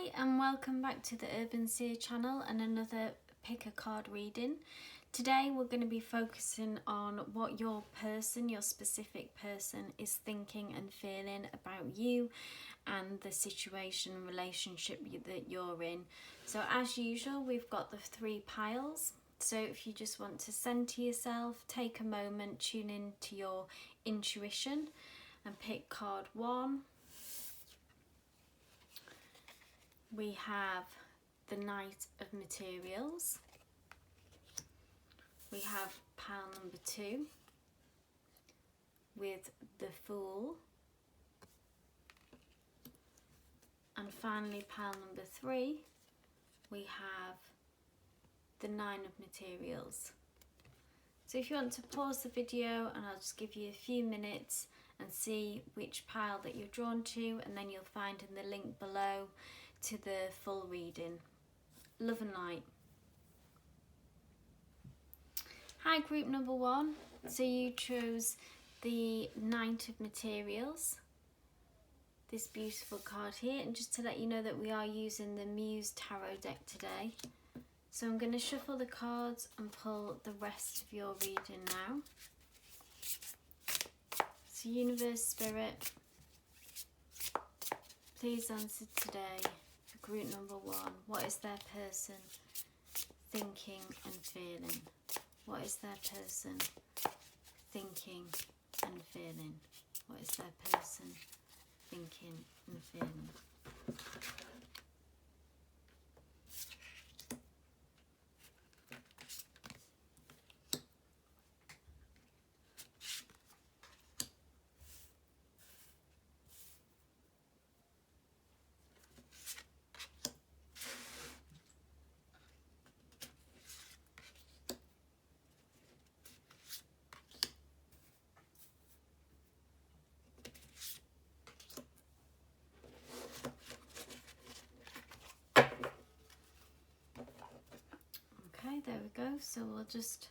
Hi and welcome back to the Urban Seer channel and another pick a card reading. Today we're going to be focusing on what your person, your specific person, is thinking and feeling about you and the situation, relationship that you're in. So as usual, we've got the three piles. So if you just want to center yourself, take a moment, tune in to your intuition and pick card 1. We have the Knight of Materials. We have pile number 2 with the Fool. And finally pile number 3, we have the 9 of Materials. So if you want to pause the video and I'll just give you a few minutes and see which pile that you're drawn to, and then you'll find in the link below to the full reading. Love and light. Hi group number 1. So you chose the Knight of Materials, this beautiful card here, and just to let you know that we are using the Muse Tarot deck today. So I'm going to shuffle the cards and pull the rest of your reading now. So Universe, Spirit, please answer today for group number 1. What is their person thinking and feeling? What is their person thinking and feeling? What is their person thinking and feeling? Okay, there we go. So we'll just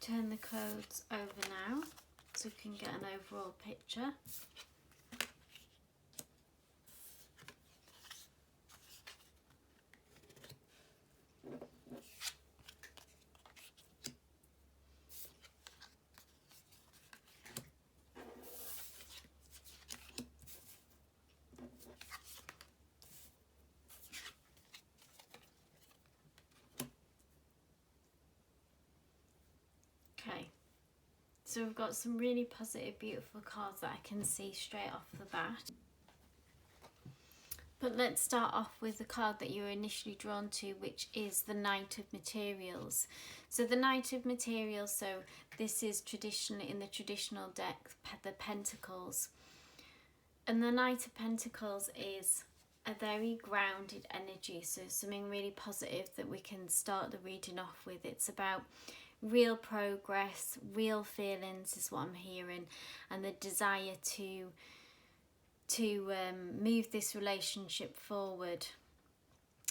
turn the codes over now so we can get an overall picture. Okay, so we've got some really positive, beautiful cards that I can see straight off the bat. But let's start off with the card that you were initially drawn to, which is the Knight of Materials. So the Knight of Materials, so this is traditionally in the traditional deck, the Pentacles. And the Knight of Pentacles is a very grounded energy, so something really positive that we can start the reading off with. It's about real progress, real feelings is what I'm hearing, and the desire to move this relationship forward.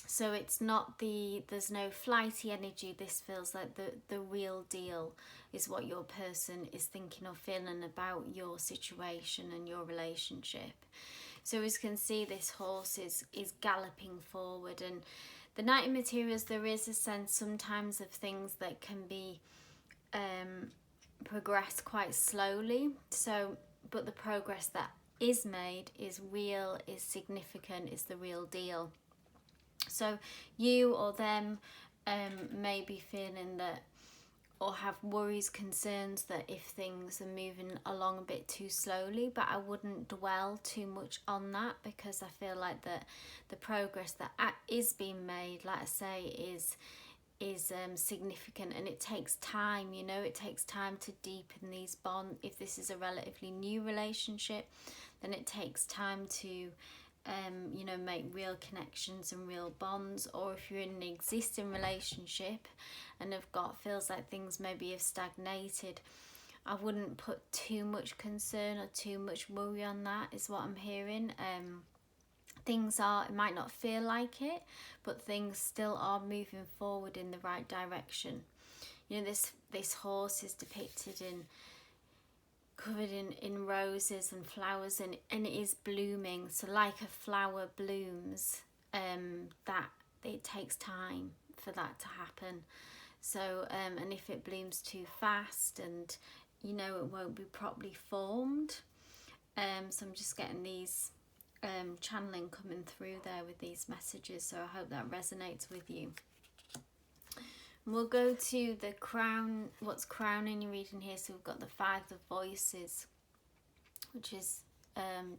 So it's not there's no flighty energy. This feels like the real deal is what your person is thinking or feeling about your situation and your relationship. So as you can see, this horse is galloping forward, and the Knight of Materials, there is a sense sometimes of things that can be progressed quite slowly. So, but the progress that is made is real, is significant, is the real deal. So you or them may be feeling that, or have worries, concerns that if things are moving along a bit too slowly, but I wouldn't dwell too much on that, because I feel like that the progress that is being made, like I say, is significant, and it takes time. You know, it takes time to deepen these bonds. If this is a relatively new relationship, then it takes time to you know, make real connections and real bonds. Or if you're in an existing relationship and feels like things maybe have stagnated, I wouldn't put too much concern or too much worry on that, is what I'm hearing. Things are, it might not feel like it, but things still are moving forward in the right direction. You know, this horse is depicted covered in roses and flowers, and it is blooming. So like a flower blooms that it takes time for that to happen. So and if it blooms too fast, and you know, it won't be properly formed. So I'm just getting these channeling coming through there with these messages, so I hope that resonates with you. And we'll go to the crown, what's crowning your reading here. So we've got the Five of Voices, which is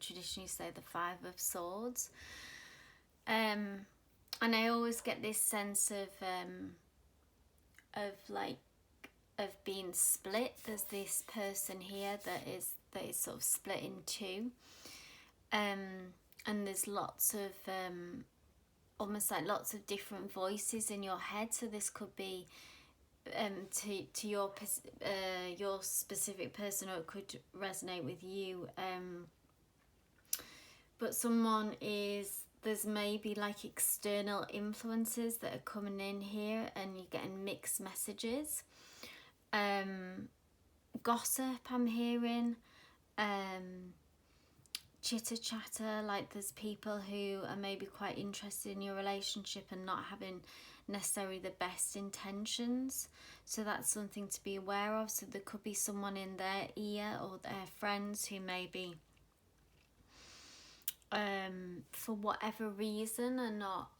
traditionally say the Five of Swords. And I always get this sense of being split. There's this person here that is sort of split in two, and there's lots of almost like lots of different voices in your head. So this could be to your specific person, or it could resonate with you. But there's maybe like external influences that are coming in here, and you're getting mixed messages. Gossip I'm hearing, chitter chatter, like there's people who are maybe quite interested in your relationship and not having necessarily the best intentions. So that's something to be aware of. So there could be someone in their ear or their friends who maybe for whatever reason are not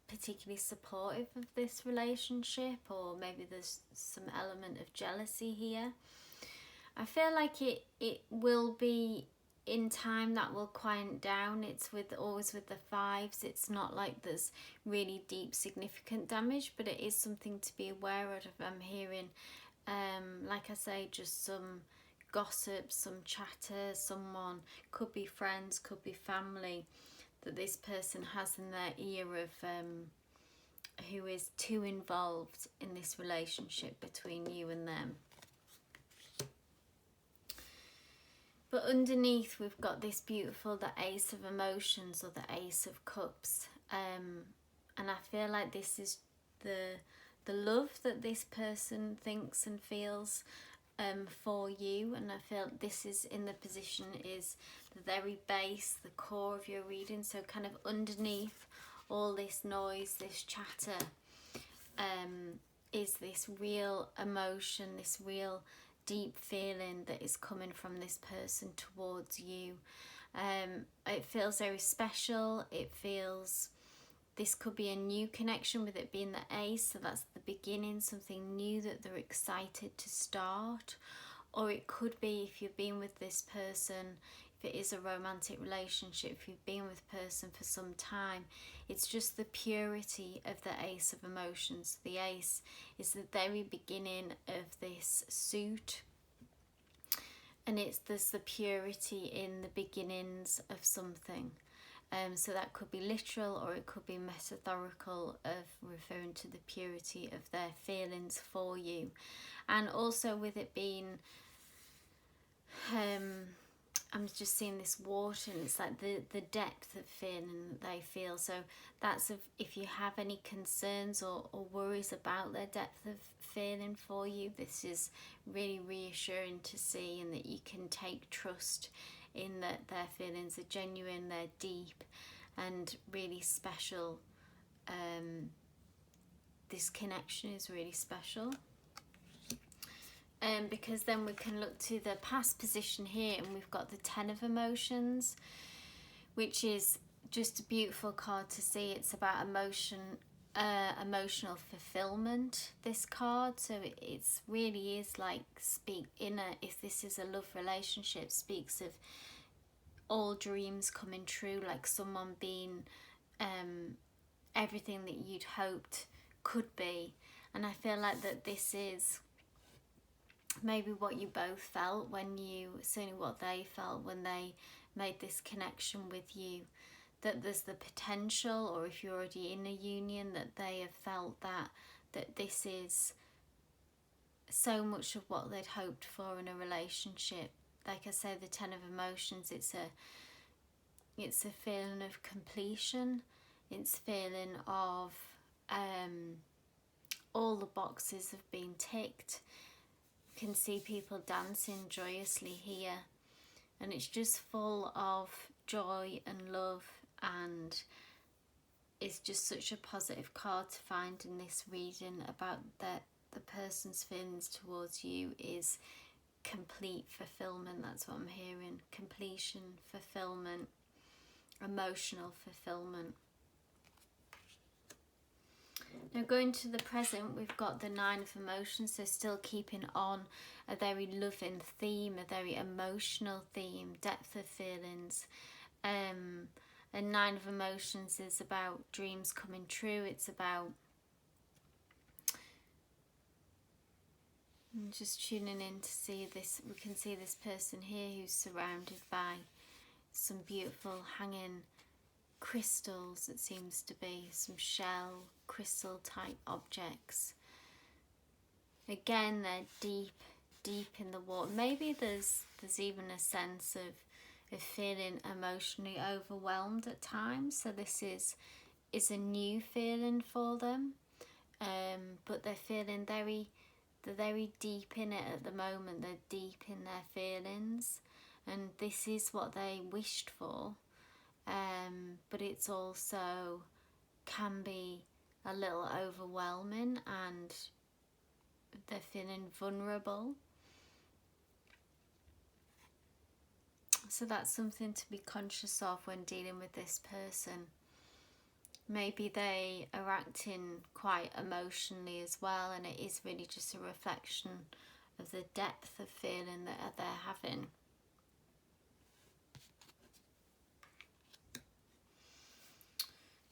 particularly supportive of this relationship, or maybe there's some element of jealousy here. I feel like it will be in time that will quiet down. It's always with the fives. It's not like there's really deep significant damage, but it is something to be aware of. I'm hearing like I say, just some gossip, some chatter. Someone, could be friends, could be family, that this person has in their ear of who is too involved in this relationship between you and them. But underneath we've got this beautiful, the Ace of Emotions, or the Ace of Cups, and I feel like this is the love that this person thinks and feels for you. And I feel this is in the position, is the very base, the core of your reading. So kind of underneath all this noise, this chatter, is this real emotion, this real deep feeling that is coming from this person towards you. It feels very special. It feels, this could be a new connection, with it being the Ace, so that's the beginning, something new that they're excited to start. Or it could be, if you've been with this person, if it is a romantic relationship, if you've been with a person for some time, it's just the purity of the Ace of Emotions. The Ace is the very beginning of this suit, and there's the purity in the beginnings of something. So that could be literal, or it could be metaphorical, of referring to the purity of their feelings for you. And also with it being, I'm just seeing this water, and it's like the depth of feeling that they feel. So that's if you have any concerns or worries about their depth of feeling for you, this is really reassuring to see, and that you can take trust in that their feelings are genuine, they're deep and really special. This connection is really special. Because then we can look to the past position here, and we've got the Ten of Emotions, which is just a beautiful card to see. It's about emotional fulfillment, this card. So it's really is like, if this is a love relationship, speaks of all dreams coming true, like someone being everything that you'd hoped could be. And I feel like that this is maybe what you both felt certainly what they felt when they made this connection with you, that there's the potential, or if you're already in a union, that they have felt that this is so much of what they'd hoped for in a relationship. Like I say, the Ten of Emotions, it's a feeling of completion. It's feeling of all the boxes have been ticked. You can see people dancing joyously here, and it's just full of joy and love and is just such a positive card to find in this reading about that the person's feelings towards you is complete fulfillment. That's what I'm hearing. Completion, fulfillment, emotional fulfillment. Now going to the present, we've got the 9 of emotions, so still keeping on a very loving theme, a very emotional theme, depth of feelings. And 9 of emotions is about dreams coming true. It's about, I'm just tuning in to see this. We can see this person here who's surrounded by some beautiful hanging crystals. It seems to be some shell crystal type objects. Again, they're deep in the water. Maybe there's even a sense of feeling emotionally overwhelmed at times. So this is a new feeling for them, but they're feeling they're very deep in it at the moment. They're deep in their feelings, and this is what they wished for. But it's also can be a little overwhelming, and they're feeling vulnerable. So that's something to be conscious of when dealing with this person. Maybe they are acting quite emotionally as well, and it is really just a reflection of the depth of feeling that they're having.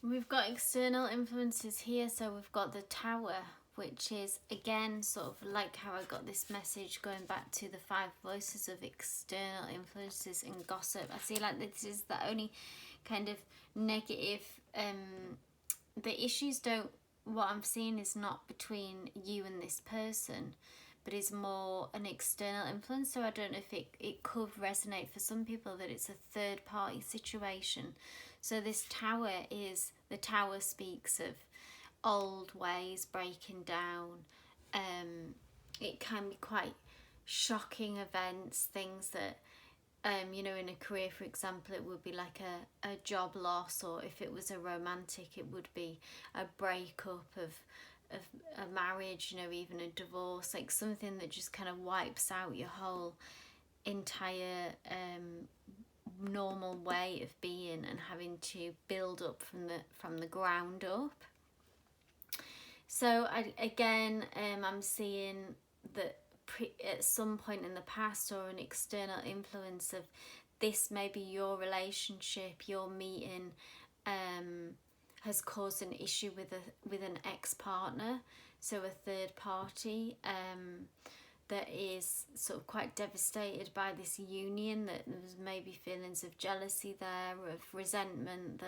We've got external influences here, so we've got the Tower, which is again sort of like how I got this message going back to the 5 voices of external influences and gossip. I see like this is the only kind of negative, the issues don't, what I'm seeing is not between you and this person, but is more an external influence. So I don't know if it could resonate for some people that it's a third party situation. So this Tower the Tower speaks of old ways breaking down. It can be quite shocking events, things that, you know, in a career, for example, it would be like a job loss, or if it was a romantic, it would be a breakup of a marriage, you know, even a divorce, like something that just kind of wipes out your whole entire normal way of being, and having to build up from the ground up. So I'm seeing that at some point in the past, or an external influence of this, maybe your relationship, your meeting, has caused an issue with an ex-partner, so a third party that is sort of quite devastated by this union, that there's maybe feelings of jealousy there, of resentment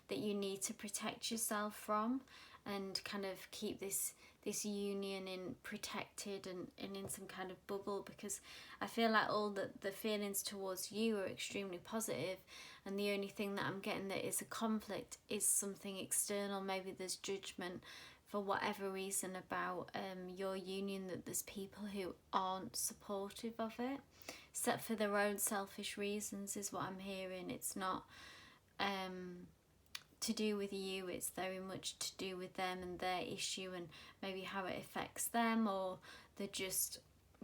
that you need to protect yourself from, and kind of keep this union protected and in some kind of bubble, because I feel like all the feelings towards you are extremely positive, and the only thing that I'm getting that is a conflict is something external. Maybe there's judgment for whatever reason about your union, that there's people who aren't supportive of it, except for their own selfish reasons, is what I'm hearing. It's not to do with you, it's very much to do with them and their issue, and maybe how it affects them, or they're just,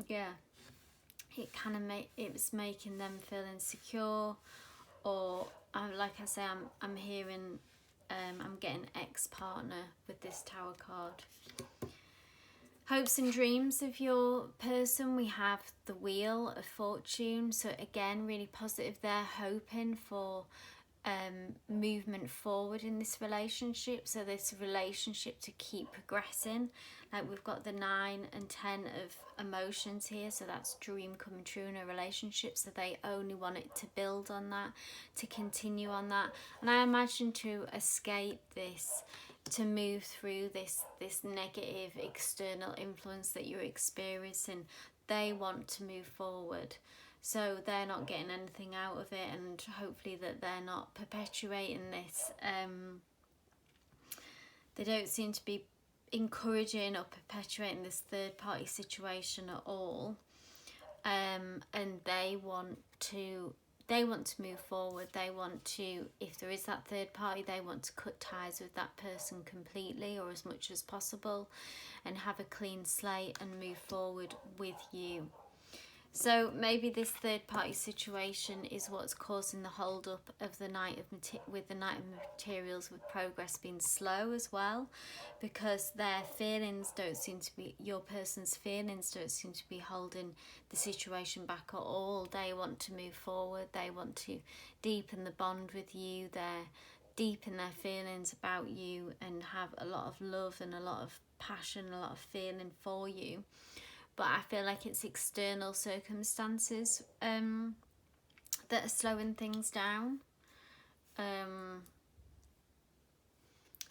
it kind of it was making them feel insecure, or like I say, I'm hearing, I'm getting ex-partner with this Tower card. Hopes and dreams of your person, we have the Wheel of Fortune. So again, really positive there, hoping for movement forward in this relationship, so this relationship to keep progressing. Like we've got the 9 and 10 of emotions here, so that's dream coming true in a relationship, so they only want it to build on that, to continue on that. And I imagine to escape this, to move through this negative external influence that you're experiencing, they want to move forward. So they're not getting anything out of it, and hopefully that they're not perpetuating this. They don't seem to be encouraging or perpetuating this third party situation at all. And they they want to move forward. They want to, if there is that third party, they want to cut ties with that person completely or as much as possible and have a clean slate and move forward with you. So maybe this third party situation is what's causing the hold up of the Knight of with the Knight of Materials, with progress being slow as well, because their feelings don't seem to be, your person's feelings don't seem to be holding the situation back at all. They want to move forward. They want to deepen the bond with you. They're deep in their feelings about you and have a lot of love and a lot of passion, a lot of feeling for you. But I feel like it's external circumstances that are slowing things down.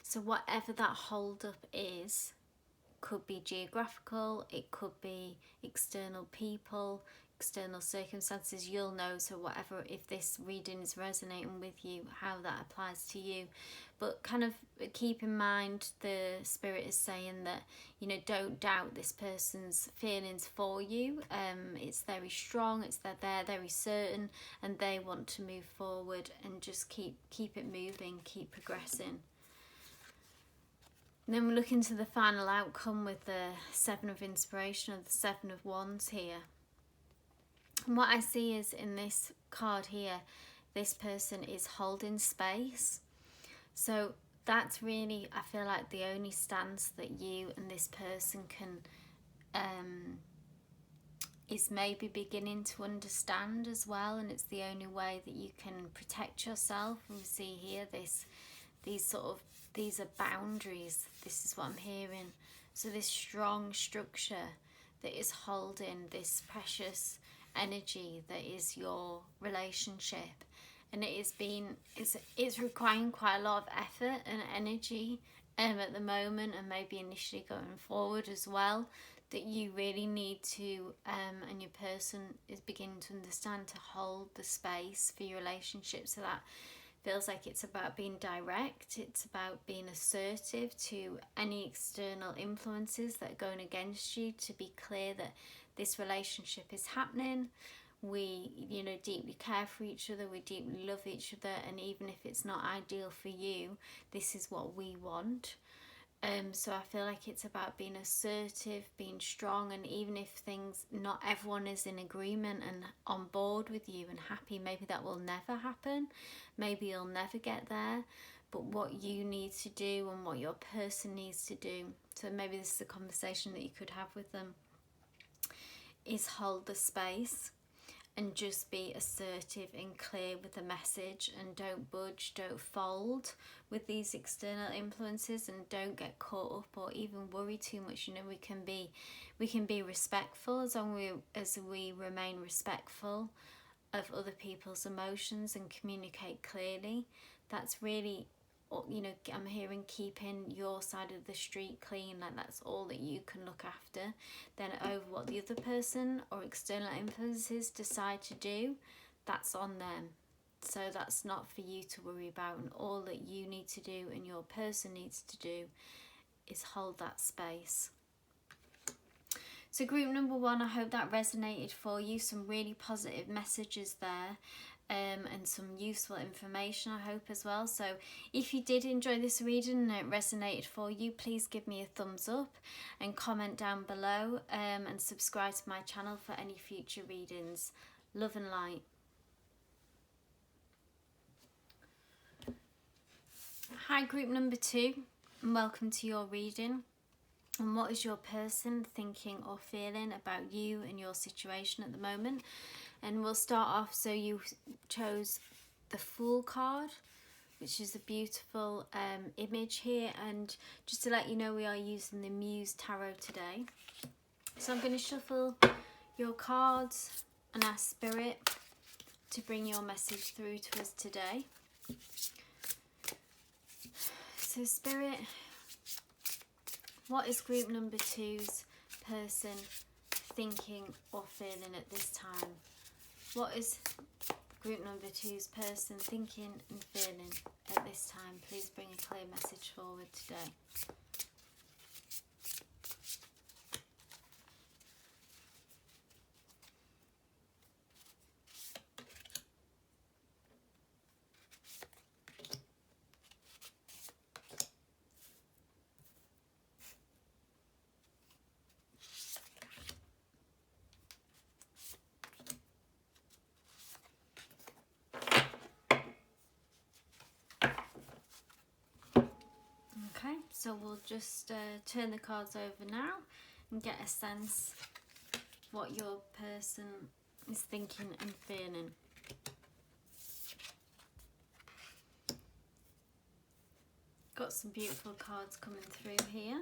So whatever that hold up is, could be geographical, it could be external people, external circumstances, you'll know. So whatever, if this reading is resonating with you, how that applies to you. But kind of keep in mind, the Spirit is saying that, you know, don't doubt this person's feelings for you. It's very strong, they're very certain, and they want to move forward, and just keep it moving, keep progressing. And then we look into the final outcome with the Seven of Inspiration, or the Seven of Wands here. And what I see is, in this card here, this person is holding space. So that's really, I feel like, the only stance that you and this person can is maybe beginning to understand as well, and it's the only way that you can protect yourself. And we see here these are boundaries. This is what I'm hearing. So this strong structure that is holding this precious energy that is your relationship. And it's requiring quite a lot of effort and energy at the moment, and maybe initially going forward as well, that you really need to, and your person is beginning to understand, to hold the space for your relationship. So that feels like it's about being direct, it's about being assertive to any external influences that are going against you, to be clear that this relationship is happening. We, you know, deeply care for each other, we deeply love each other, and even if it's not ideal for you, this is what we want. So I feel like it's about being assertive, being strong, and even if not everyone is in agreement and on board with you and happy, maybe that will never happen, maybe you'll never get there, but what you need to do and what your person needs to do, so maybe this is a conversation that you could have with them, is hold the space and just be assertive and clear with the message, and don't budge, don't fold with these external influences, and don't get caught up or even worry too much. You know, we can be respectful as long as we remain respectful of other people's emotions and communicate clearly. That's really, you know, I'm hearing keeping your side of the street clean, like that's all that you can look after. Then over what the other person or external influences decide to do, that's on them. So that's not for you to worry about, and all that you need to do and your person needs to do is hold that space. So group number 1, I hope that resonated for you. Some really positive messages there. And some useful information, I hope, as well. So if you did enjoy this reading and it resonated for you, please give me a thumbs up and comment down below, and subscribe to my channel for any future readings. Love and light. Hi group number 2, and welcome to your reading. And what is your person thinking or feeling about you and your situation at the moment? And we'll start off, so you chose the Fool card, which is a beautiful image here. And just to let you know, we are using the Muse Tarot today. So I'm going to shuffle your cards and ask Spirit to bring your message through to us today. So Spirit, what is group number 2's person thinking or feeling at this time? What is group number 2's person thinking and feeling at this time? Please bring a clear message forward today. Okay, so we'll just turn the cards over now and get a sense what your person is thinking and feeling. Got some beautiful cards coming through here.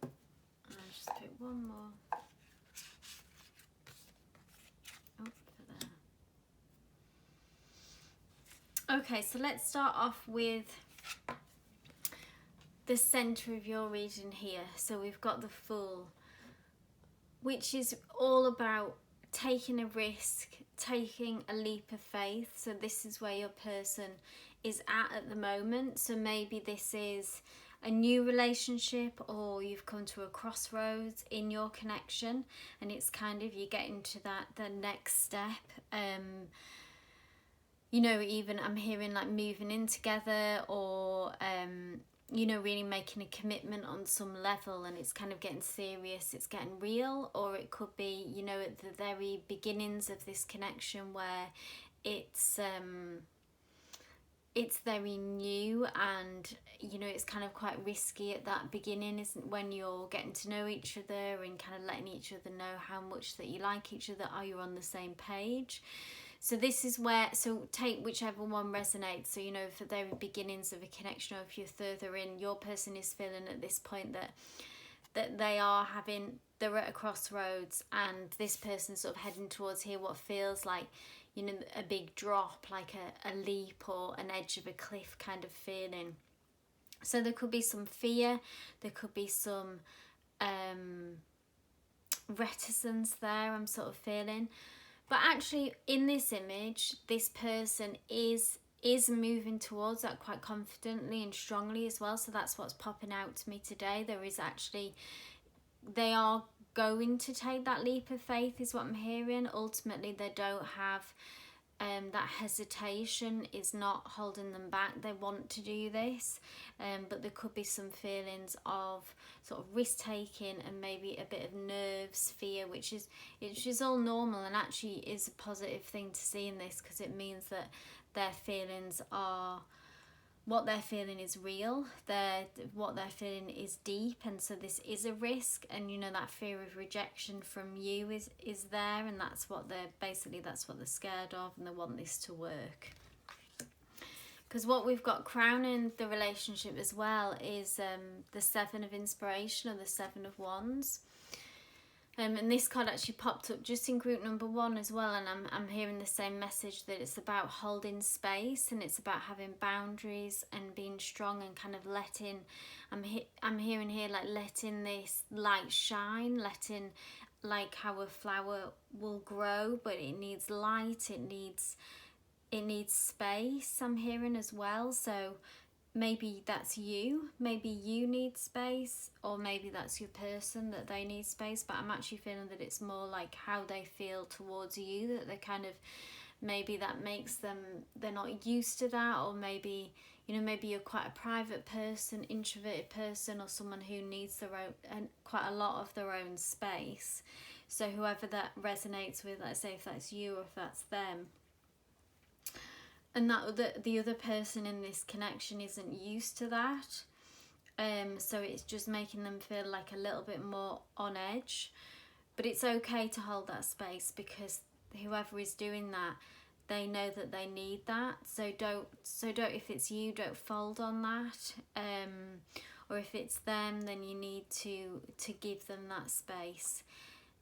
I'll just pick one more. Oh, for there. Okay, so let's start off with the center of your reading here. So we've got the Fool, which is all about taking a risk, taking a leap of faith. So this is where your person is at the moment. So maybe this is a new relationship, or you've come to a crossroads in your connection, and it's kind of you getting to the next step. You know, even I'm hearing like moving in together, or you know, really making a commitment on some level, and it's kind of getting serious, it's getting real. Or it could be, you know, at the very beginnings of this connection where it's very new, and you know, it's kind of quite risky at that beginning, isn't, when you're getting to know each other and kind of letting each other know how much that you like each other. Are you on the same page? So this is where, so take whichever one resonates. So, you know, for the beginnings of a connection, or if you're further in, your person is feeling at this point that they're at a crossroads, and this person's sort of heading towards here what feels like, you know, a big drop, like a leap or an edge of a cliff kind of feeling. So there could be some fear, there could be some reticence there, I'm sort of feeling. But actually, in this image, this person is moving towards that quite confidently and strongly as well. So that's what's popping out to me today. There is actually, they are going to take that leap of faith, is what I'm hearing. Ultimately, they don't have that hesitation is not holding them back. They want to do this, but there could be some feelings of sort of risk taking and maybe a bit of nerves, fear, which is all normal, and actually is a positive thing to see in this, because it means that their feelings are, what they're feeling is real, what they're feeling is deep, and so this is a risk. And you know, that fear of rejection from you is there, and that's what they're scared of, and they want this to work. Because what we've got crowning the relationship as well is the Seven of Inspiration, or the Seven of Wands. And this card actually popped up just in group number 1 as well, and I'm hearing the same message, that it's about holding space, and it's about having boundaries and being strong, and kind of letting, I'm hearing here like letting this light shine, letting, like how a flower will grow, but it needs light, it needs space, I'm hearing as well. So maybe that's you, maybe you need space, or maybe that's your person, that they need space. But I'm actually feeling that it's more like how they feel towards you, that they kind of, maybe that makes them, they're not used to that, or maybe, you know, maybe you're quite a private person, introverted person, or someone who needs their own, and quite a lot of their own space. So whoever that resonates with, let's say if that's you or if that's them, and that the other person in this connection isn't used to that, so it's just making them feel like a little bit more on edge. But it's okay to hold that space, because whoever is doing that, they know that they need that. So don't if it's you, don't fold on that, or if it's them, then you need to give them that space,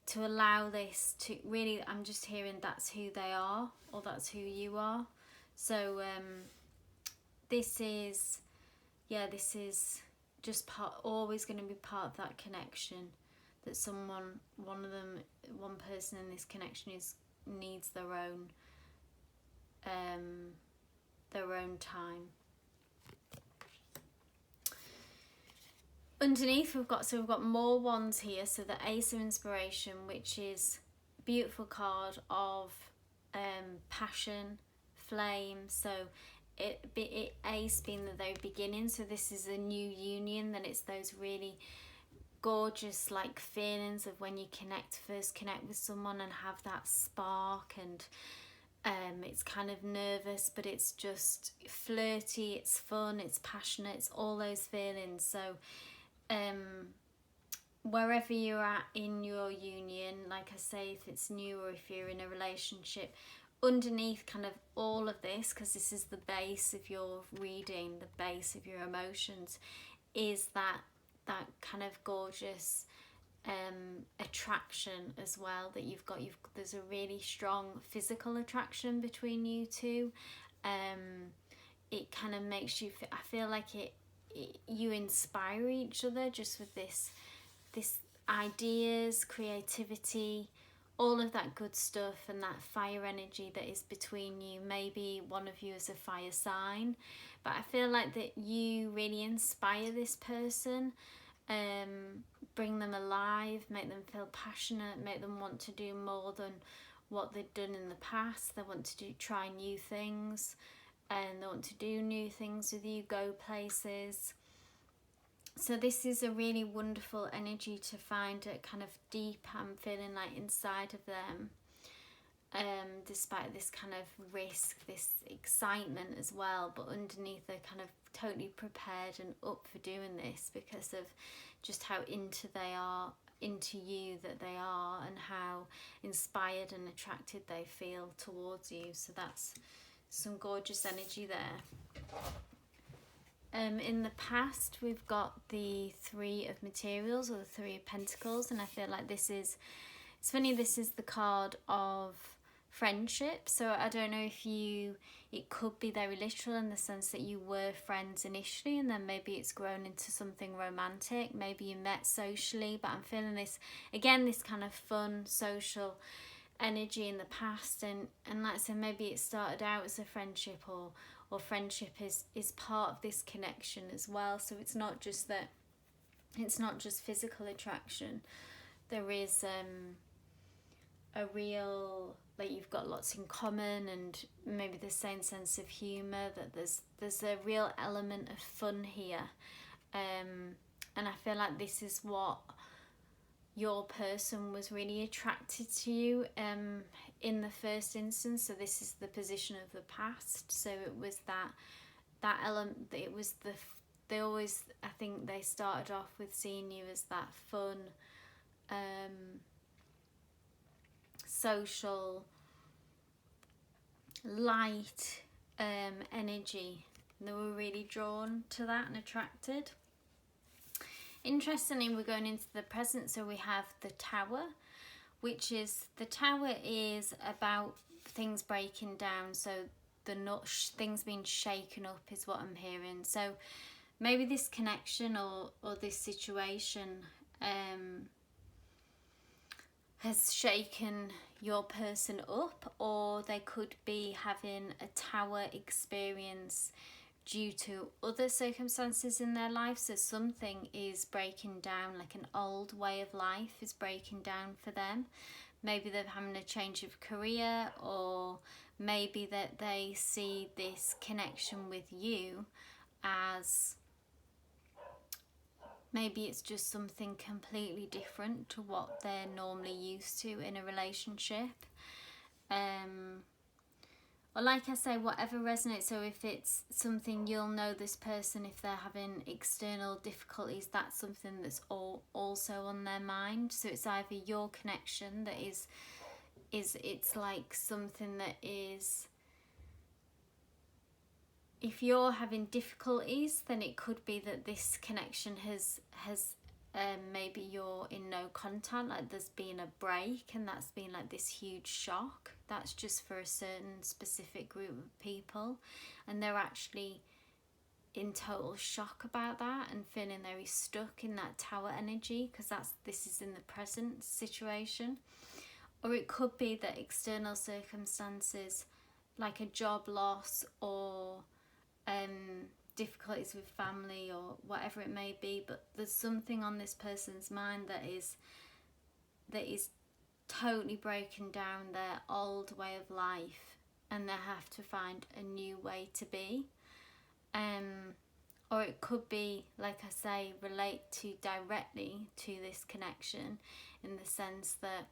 to allow this to really, I'm just hearing that's who they are, or that's who you are. So this is just always going to be part of that connection, that one person in this connection needs their own time. Underneath we've got more wands here. So the Ace of Inspiration, which is a beautiful card of passion, flame. So Ace being the very beginning, so this is a new union, then it's those really gorgeous like feelings of when you first connect with someone and have that spark, and It's kind of nervous, but it's just flirty, it's fun, it's passionate, it's all those feelings. So wherever you're at in your union, like I say, if it's new or if you're in a relationship, underneath kind of all of this, because this is the base of your reading, the base of your emotions, is that kind of gorgeous attraction as well that you've got. There's a really strong physical attraction between you two. It kind of makes you I feel like you inspire each other just with this ideas, creativity, all of that good stuff, and that fire energy that is between you. Maybe one of you is a fire sign, but I feel like that you really inspire this person, bring them alive, make them feel passionate, make them want to do more than what they've done in the past. They want to try new things, and they want to do new things with you, go places. So this is a really wonderful energy to find it kind of deep, I'm feeling like, inside of them, despite this kind of risk, this excitement as well, but underneath they're kind of totally prepared and up for doing this because of just how into you that they are, and how inspired and attracted they feel towards you. So that's some gorgeous energy there. In the past, we've got the Three of Materials, or the Three of Pentacles, and I feel like it's funny, this is the card of friendship. So I don't know if it could be very literal in the sense that you were friends initially and then maybe it's grown into something romantic. Maybe you met socially, but I'm feeling this, again, this kind of fun, social energy in the past, and like I said, maybe it started out as a friendship, or friendship is part of this connection as well. So it's not just physical attraction. There is a real, like, you've got lots in common, and maybe the same sense of humour, that there's a real element of fun here, and I feel like this is what your person was really attracted to you in the first instance. So this is the position of the past. So it was that element, it was they always, I think they started off with seeing you as that fun, social, light energy. And they were really drawn to that and attracted. Interestingly, we're going into the present, so we have the Tower, which is, the Tower is about things breaking down, so things being shaken up is what I'm hearing. So maybe this connection or this situation has shaken your person up, or they could be having a Tower experience due to other circumstances in their life. So something is breaking down, like an old way of life is breaking down for them. Maybe they're having a change of career, or maybe that they see this connection with you as, maybe it's just something completely different to what they're normally used to in a relationship. Or like I say, whatever resonates. So if it's something, you'll know this person, if they're having external difficulties, that's something that's also on their mind. So it's either your connection that is it's like something that is, if you're having difficulties, then it could be that this connection has maybe you're in no contact, like there's been a break, and that's been like this huge shock. That's just for a certain specific group of people, and they're actually in total shock about that and feeling very stuck in that Tower energy, because this is in the present situation. Or it could be that external circumstances, like a job loss, or difficulties with family, or whatever it may be, but there's something on this person's mind that is totally breaking down their old way of life, and they have to find a new way to be. Or it could be, like I say, relate directly to this connection, in the sense that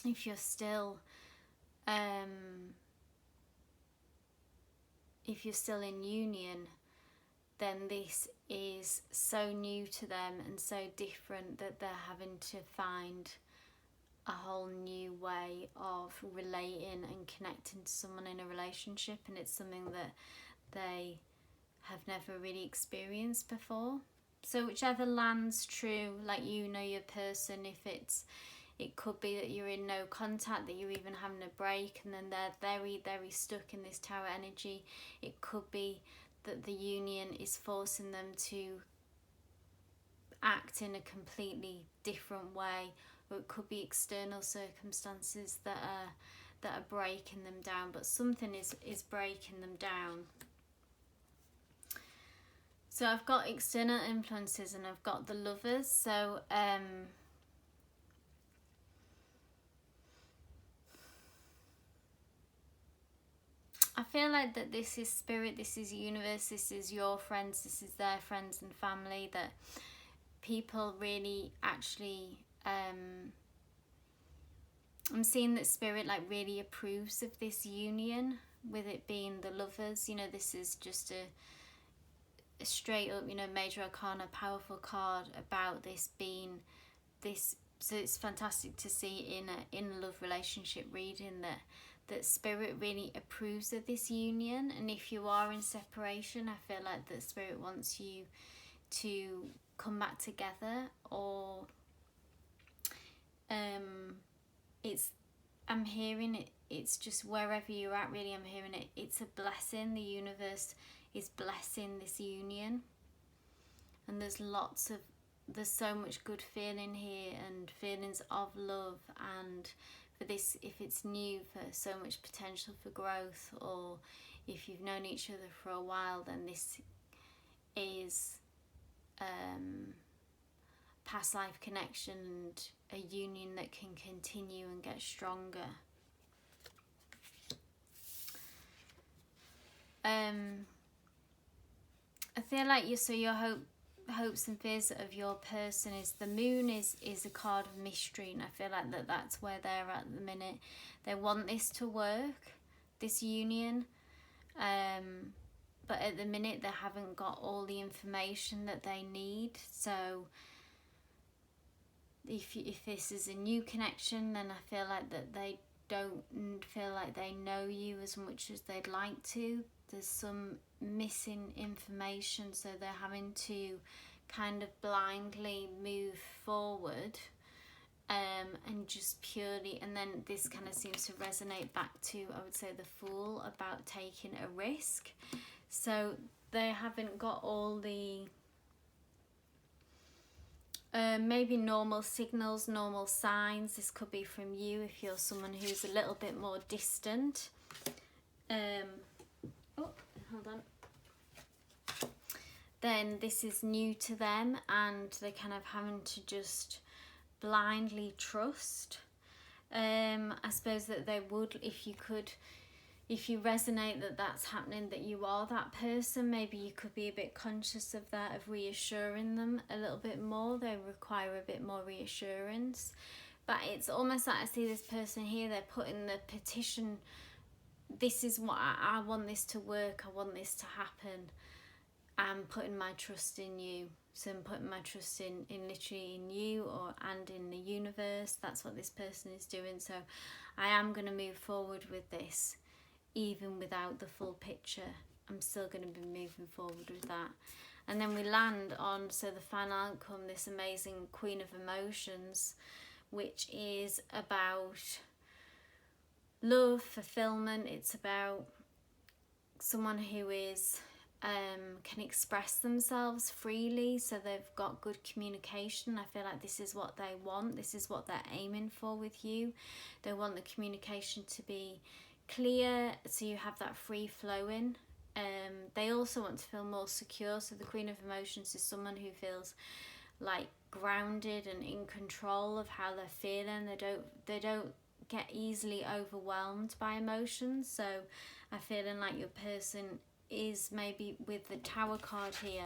if you're still if you're still in union, then this is so new to them and so different that they're having to find a whole new way of relating and connecting to someone in a relationship, and it's something that they have never really experienced before. So whichever lands true, like, you know your person, if it could be that you're in no contact, that you're even having a break, and then they're very, very stuck in this tower energy. It could be that the union is forcing them to act in a completely different way, or it could be external circumstances that are breaking them down, but something is breaking them down. So I've got external influences and I've got the Lovers. So I feel like that this is spirit, this is universe, this is your friends, this is their friends and family, that people really actually, I'm seeing that spirit like really approves of this union, with it being the Lovers. You know, this is just a straight up, you know, major arcana, powerful card about this being this. So it's fantastic to see in a love relationship reading that spirit really approves of this union. And if you are in separation, I feel like that spirit wants you to come back together, or I'm hearing it, it's just wherever you're at, really, I'm hearing it, it's a blessing. The universe is blessing this union, and there's so much good feeling here, and feelings of love, and for this, if it's new, for so much potential for growth, or if you've known each other for a while, then this is past life connection and a union that can continue and get stronger. I feel like your hopes and fears of your person is the Moon is a card of mystery, and I feel like that's where they're at the minute. They want this to work, this union, but at the minute they haven't got all the information that they need. So if this is a new connection, then I feel like that they don't feel like they know you as much as they'd like to. There's some missing information, so they're having to kind of blindly move forward, and just purely, and then this kind of seems to resonate back to, I would say, the Fool, about taking a risk. So they haven't got all the maybe normal signals, normal signs. This could be from you if you're someone who's a little bit more distant. Hold on. Then this is new to them, and they're kind of having to just blindly trust. I suppose that they would, if you resonate that that's happening, that you are that person, maybe you could be a bit conscious of that, of reassuring them a little bit more. They require a bit more reassurance. But it's almost like I see this person here, they're putting the petition, this is what I want this to work, I want this to happen. I'm putting my trust in you. So I'm putting my trust in literally in you, and in the universe. That's what this person is doing. So I am going to move forward with this, even without the full picture. I'm still going to be moving forward with that. And then we land on, so the final outcome, this amazing Queen of Emotions, which is about love, fulfillment. It's about someone who is can express themselves freely, so they've got good communication. I feel like this is what they want, this is what they're aiming for with you. They want the communication to be clear, so you have that free flowing. They also want to feel more secure, so the Queen of Emotions is someone who feels like grounded and in control of how they're feeling. They don't get easily overwhelmed by emotions. So I'm feeling like your person is, maybe with the Tower card here,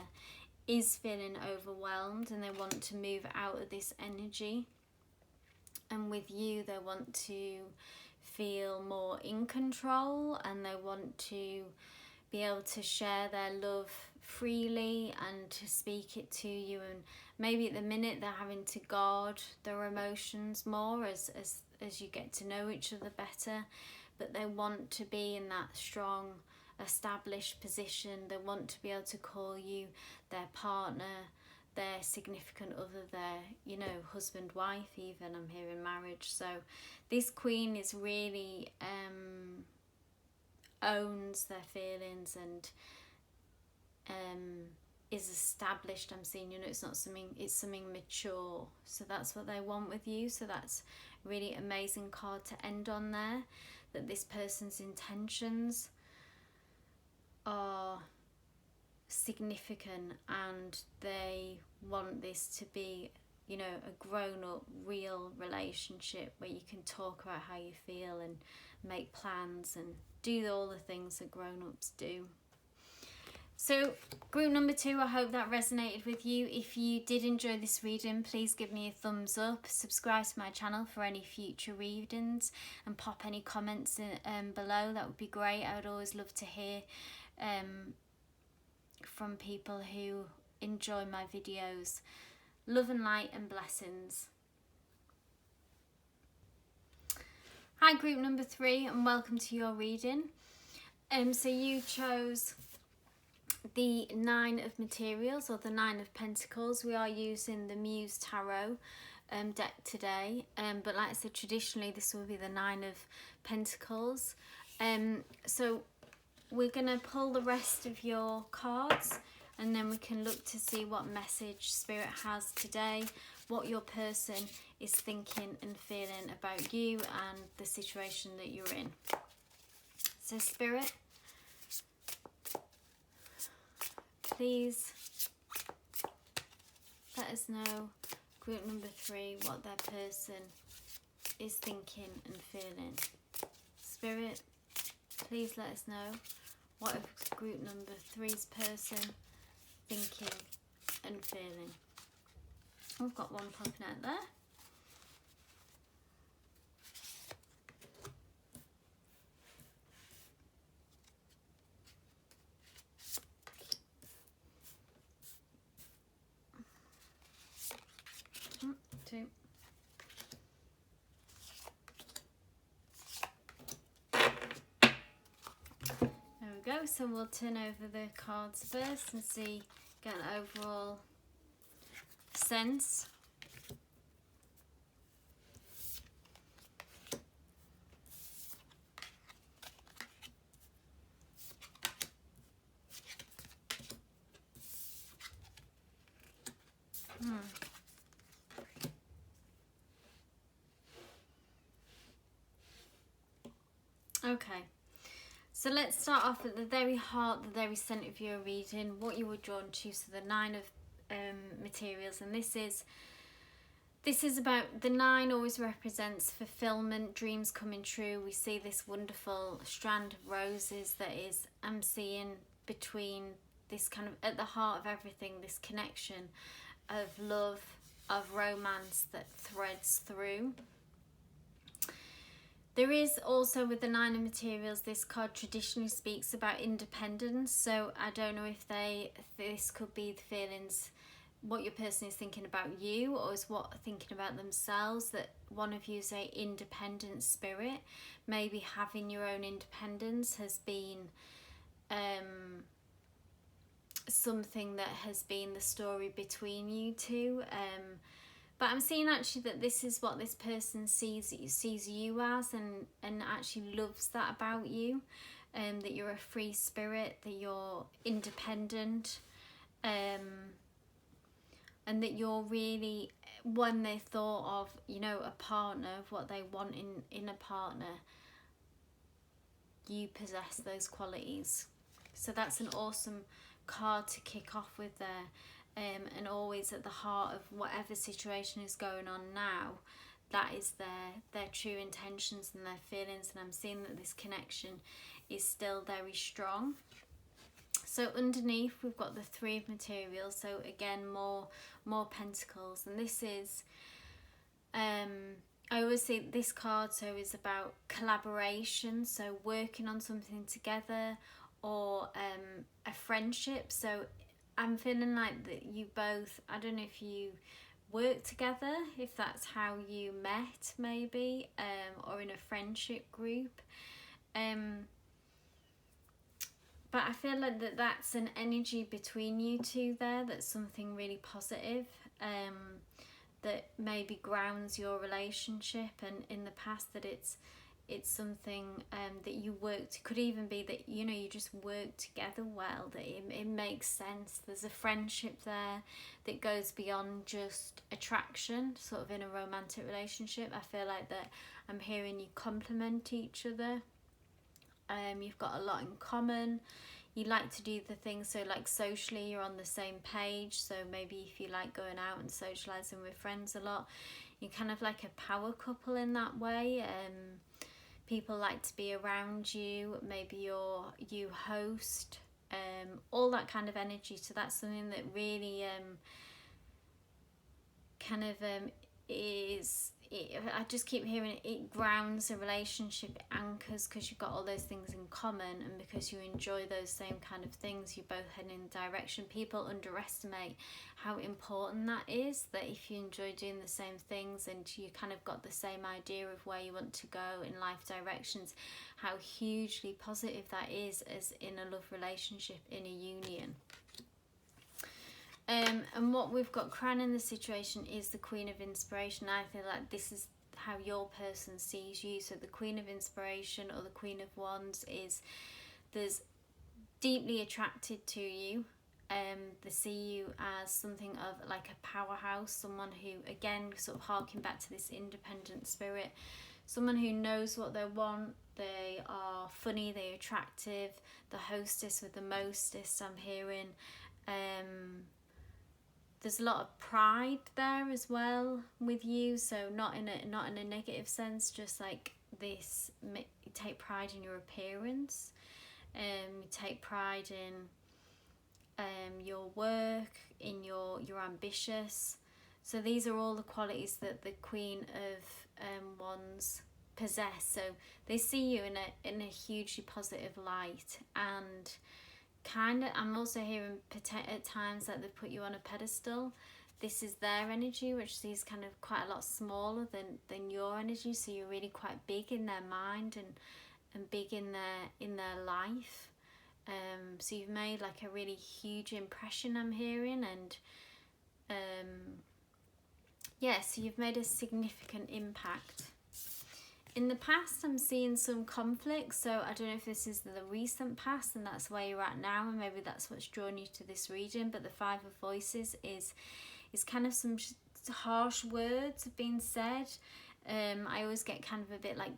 is feeling overwhelmed, and they want to move out of this energy. And with you, they want to feel more in control, and they want to be able to share their love freely and to speak it to you. And maybe at the minute they're having to guard their emotions more as you get to know each other better, but they want to be in that strong established position. They want to be able to call you their partner, their significant other, their, you know, husband, wife even. I'm hearing marriage. So this queen is really owns their feelings and is established. I'm seeing, you know, it's not something, it's something mature. So that's what they want with you. So that's really amazing card to end on there, that this person's intentions are significant and they want this to be, you know, a grown-up real relationship where you can talk about how you feel and make plans and do all the things that grown-ups do. So group number 2, I hope that resonated with you. If you did enjoy this reading, please give me a thumbs up, subscribe to my channel for any future readings, and pop any comments in, below. That would be great. I would always love to hear from people who enjoy my videos. Love and light and blessings. Hi group number 3, and welcome to your reading. So you chose the 9 of materials, or the 9 of pentacles. We are using the Muse Tarot deck today, but like I said, traditionally this will be the 9 of pentacles. So we're going to pull the rest of your cards, and then we can look to see what message Spirit has today, what your person is thinking and feeling about you and the situation that you're in. So Spirit, please let us know, group number 3, what their person is thinking and feeling. Spirit, please let us know what is group number 3's person thinking and feeling. I've got one popping out there. Two. There we go. So we'll turn over the cards first and see, get an overall sense. Okay, so let's start off at the very heart, the very centre of your reading, what you were drawn to. So the 9 of materials, and this is about, the 9 always represents fulfillment, dreams coming true. We see this wonderful strand of roses that is, I'm seeing between this kind of, at the heart of everything, this connection of love, of romance that threads through. There is also, with the 9 of materials, this card traditionally speaks about independence. So I don't know if this could be the feelings, what your person is thinking about you, or is what thinking about themselves, that one of you is a independent spirit. Maybe having your own independence has been something that has been the story between you two. But I'm seeing actually that this is what this person sees you as, and actually loves that about you, that you're a free spirit, that you're independent, and that you're really, when they thought of, you know, a partner, of what they want in a partner, you possess those qualities. So that's an awesome card to kick off with there. And always at the heart of whatever situation is going on now, that is their true intentions and their feelings. And I'm seeing that this connection is still very strong. So underneath we've got the 3 of materials. So again, more pentacles, and this is I always say this card is about collaboration, so working on something together, or a friendship. So I'm feeling like that you both, I don't know if you work together, if that's how you met maybe, or in a friendship group. But I feel like that's an energy between you two there, that's something really positive, that maybe grounds your relationship, and in the past that it's something that you worked, could even be that, you know, you just work together well, that it makes sense. There's a friendship there that goes beyond just attraction, sort of in a romantic relationship. I feel like that I'm hearing you complement each other. You've got a lot in common. You like to do the things, so like socially you're on the same page. So maybe if you like going out and socializing with friends a lot, you're kind of like a power couple in that way. People like to be around you. Maybe you host, all that kind of energy. So that's something that really I just keep hearing it grounds a relationship, it anchors, because you've got all those things in common, and because you enjoy those same kind of things, you both head in a direction. People underestimate how important that is, that if you enjoy doing the same things and you kind of got the same idea of where you want to go in life directions, how hugely positive that is as in a love relationship, in a union. And what we've got crowning the situation is the Queen of Inspiration. I feel like this is how your person sees you. So the Queen of Inspiration, or the Queen of Wands, is there's deeply attracted to you. They see you as something of like a powerhouse, someone who, again, sort of harking back to this independent spirit, someone who knows what they want. They are funny, they're attractive, the hostess with the mostest, I'm hearing. There's a lot of pride there as well with you, so not in a negative sense, just like this, you take pride in your appearance, you take pride in your work, in you're ambitious. So these are all the qualities that the Queen of Wands possess. So they see you in a hugely positive light, and kind of, I'm also hearing at times that they put you on a pedestal. This is their energy, which sees kind of quite a lot smaller than your energy. So you're really quite big in their mind and big in their life. So you've made like a really huge impression, I'm hearing, and so you've made a significant impact. In the past, I'm seeing some conflict, so I don't know if this is the recent past and that's where you're at now, and maybe that's what's drawn you to this reading. But the Five of Voices is kind of some harsh words have been said. I always get kind of a bit like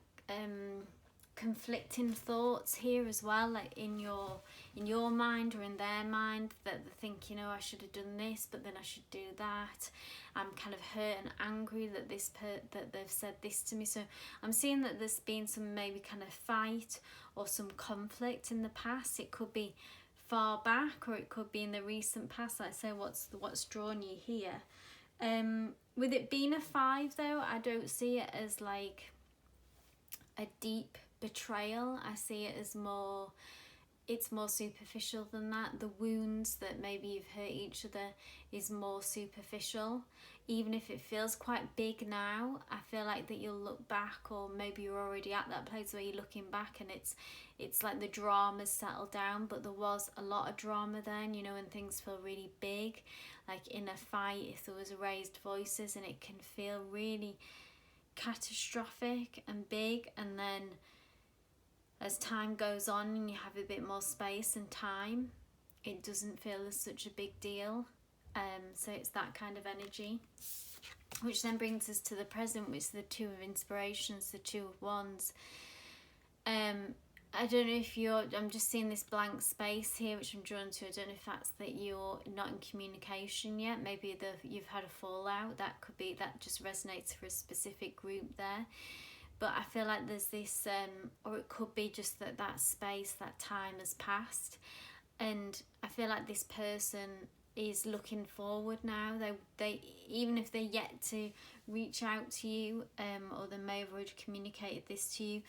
conflicting thoughts here as well, like in your mind or in their mind, that they think, you know, I should have done this, but then I should do that. I'm kind of hurt and angry that that they've said this to me. So I'm seeing that there's been some maybe kind of fight or some conflict in the past. It could be far back, or it could be in the recent past. Like I say, what's drawn you here. With it being a 5 though, I don't see it as like a deep betrayal. I see it as it's more superficial than that. The wounds that maybe you've hurt each other is more superficial. Even if it feels quite big now, I feel like that you'll look back, or maybe you're already at that place where you're looking back and it's like the drama's settled down, but there was a lot of drama then, you know, and things feel really big. Like in a fight, if there was raised voices, and it can feel really catastrophic and big, and then as time goes on and you have a bit more space and time, it doesn't feel as such a big deal. So it's that kind of energy, which then brings us to the present, which is the Two of Inspirations, the Two of Wands. I don't know if I'm just seeing this blank space here, which I'm drawn to. I don't know if that's that you're not in communication yet. Maybe you've had a fallout. That could be, that just resonates for a specific group there. But I feel like there's this, or it could be just that space, that time has passed. And I feel like this person is looking forward now. They even if they're yet to reach out to you, or they may have already communicated this to you,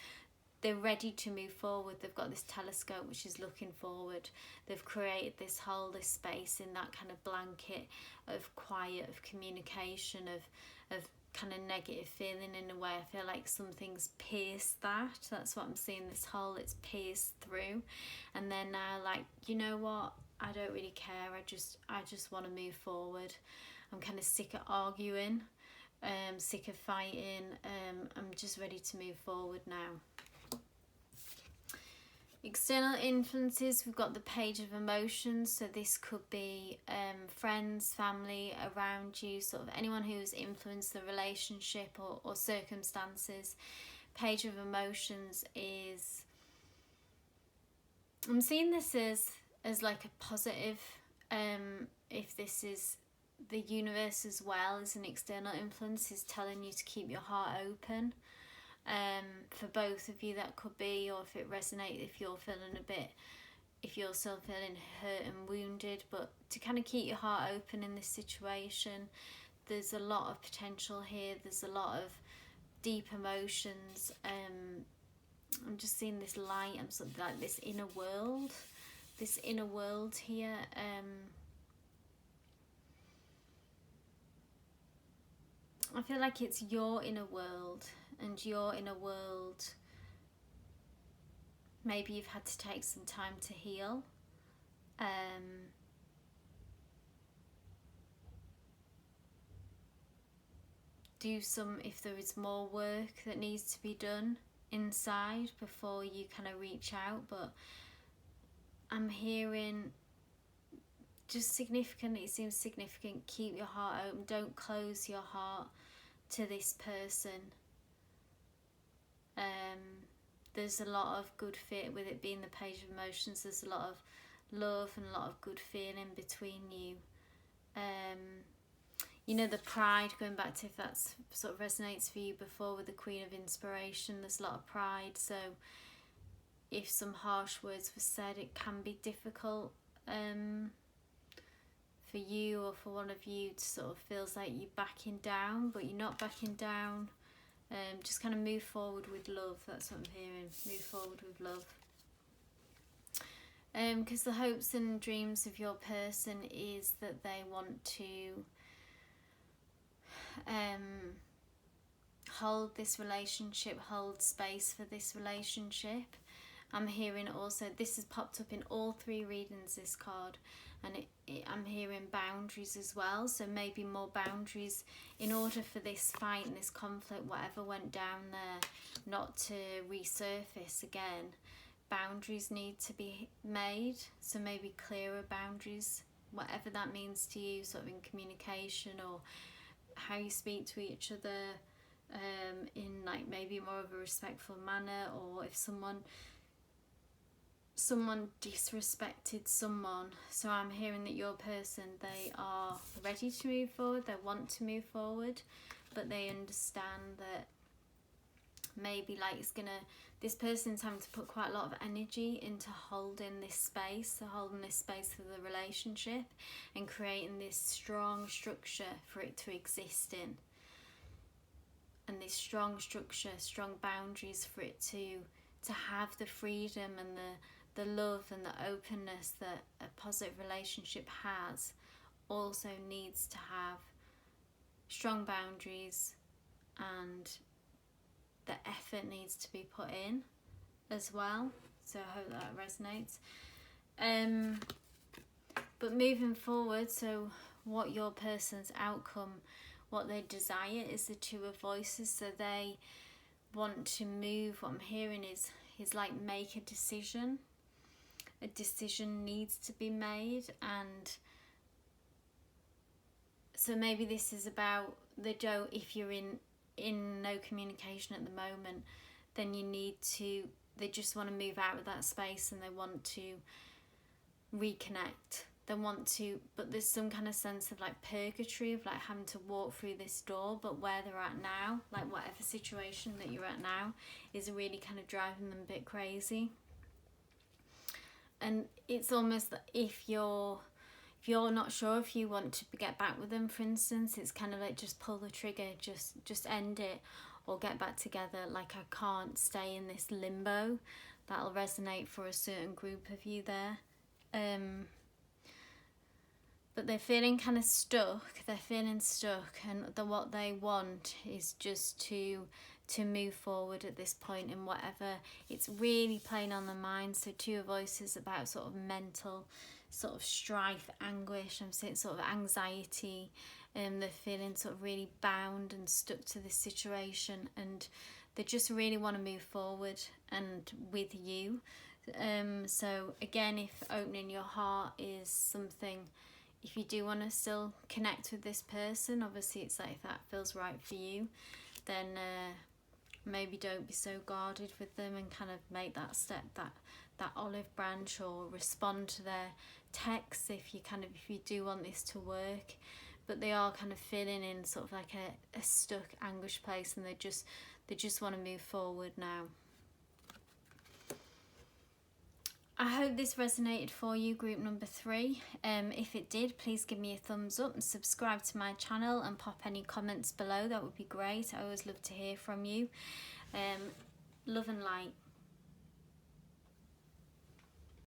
they're ready to move forward. They've got this telescope which is looking forward. They've created this space in that kind of blanket of quiet, of communication, of kind of negative feeling in a way. I feel like something's pierced that. That's what I'm seeing, this hole, it's pierced through. And they're now like, you know what, I don't really care, I just want to move forward. I'm kind of sick of arguing, sick of fighting, I'm just ready to move forward now. External influences, we've got the page of emotions. So this could be friends, family around you, sort of anyone who's influenced the relationship or circumstances. Page of emotions is, I'm seeing this as like a positive, if this is the universe as well as an external influence, is telling you to keep your heart open. For both of you that could be, or if it resonates, if you're still feeling hurt and wounded, but to kind of keep your heart open in this situation. There's a lot of potential here, there's a lot of deep emotions. I'm just seeing this light, I'm sort of like this inner world here. I feel like it's your inner world, and your inner world, maybe you've had to take some time to heal. If there is more work that needs to be done inside before you kind of reach out, but I'm hearing just significant, it seems significant, keep your heart open, don't close your heart to this person. There's a lot of good fit with it being the page of emotions. There's a lot of love and a lot of good feeling between you. You know, the pride, going back to if that's sort of resonates for you before with the Queen of Inspiration, there's a lot of pride. So if some harsh words were said, it can be difficult for you or for one of you to sort of feels like you're backing down, but you're not backing down. Just kind of move forward with love. That's what I'm hearing. Move forward with love. Because the hopes and dreams of your person is that they want to hold this relationship, hold space for this relationship. I'm hearing also, this has popped up in all three readings, this card, and I'm hearing boundaries as well. So maybe more boundaries in order for this fight and this conflict, whatever went down there, not to resurface again. Boundaries need to be made, so maybe clearer boundaries, whatever that means to you, sort of in communication or how you speak to each other, in like maybe more of a respectful manner, or if someone disrespected someone. So I'm hearing that your person, they are ready to move forward, they want to move forward, but they understand that maybe like this person's having to put quite a lot of energy into holding this space, for the relationship, and creating this strong structure for it to exist in. And this strong structure, strong boundaries for it to have the freedom and the love and the openness that a positive relationship has, also needs to have strong boundaries, and the effort needs to be put in as well. So I hope that resonates. But moving forward, so what your person's outcome, what they desire is the Two of Voices. So they want to move, what I'm hearing is like make a decision. A decision needs to be made, and so maybe this is about if you're in no communication at the moment, then they just want to move out of that space and they want to reconnect. But there's some kind of sense of like purgatory, of like having to walk through this door, but where they're at now, like whatever situation that you're at now, is really kind of driving them a bit crazy. And it's almost that if you're not sure if you want to get back with them, for instance, it's kind of like just pull the trigger, just end it. or get back together. Like, I can't stay in this limbo. That'll resonate for a certain group of you there. But they're feeling kind of stuck. They're feeling stuck, and what they want is just to move forward at this point in whatever. It's really playing on the mind. So Two of Voices about sort of mental sort of strife, anguish. I'm saying sort of anxiety. They're feeling sort of really bound and stuck to this situation, and they just really want to move forward and with you. So again, if opening your heart is something, if you do want to still connect with this person, obviously it's like, if that feels right for you, then maybe don't be so guarded with them, and kind of make that step, that olive branch, or respond to their texts if you do want this to work. But they are kind of feeling in sort of like a stuck, anguished place, and they just want to move forward now. I hope this resonated for you, group number 3. If it did, please give me a thumbs up and subscribe to my channel, and pop any comments below. That would be great. I always love to hear from you. Love and light.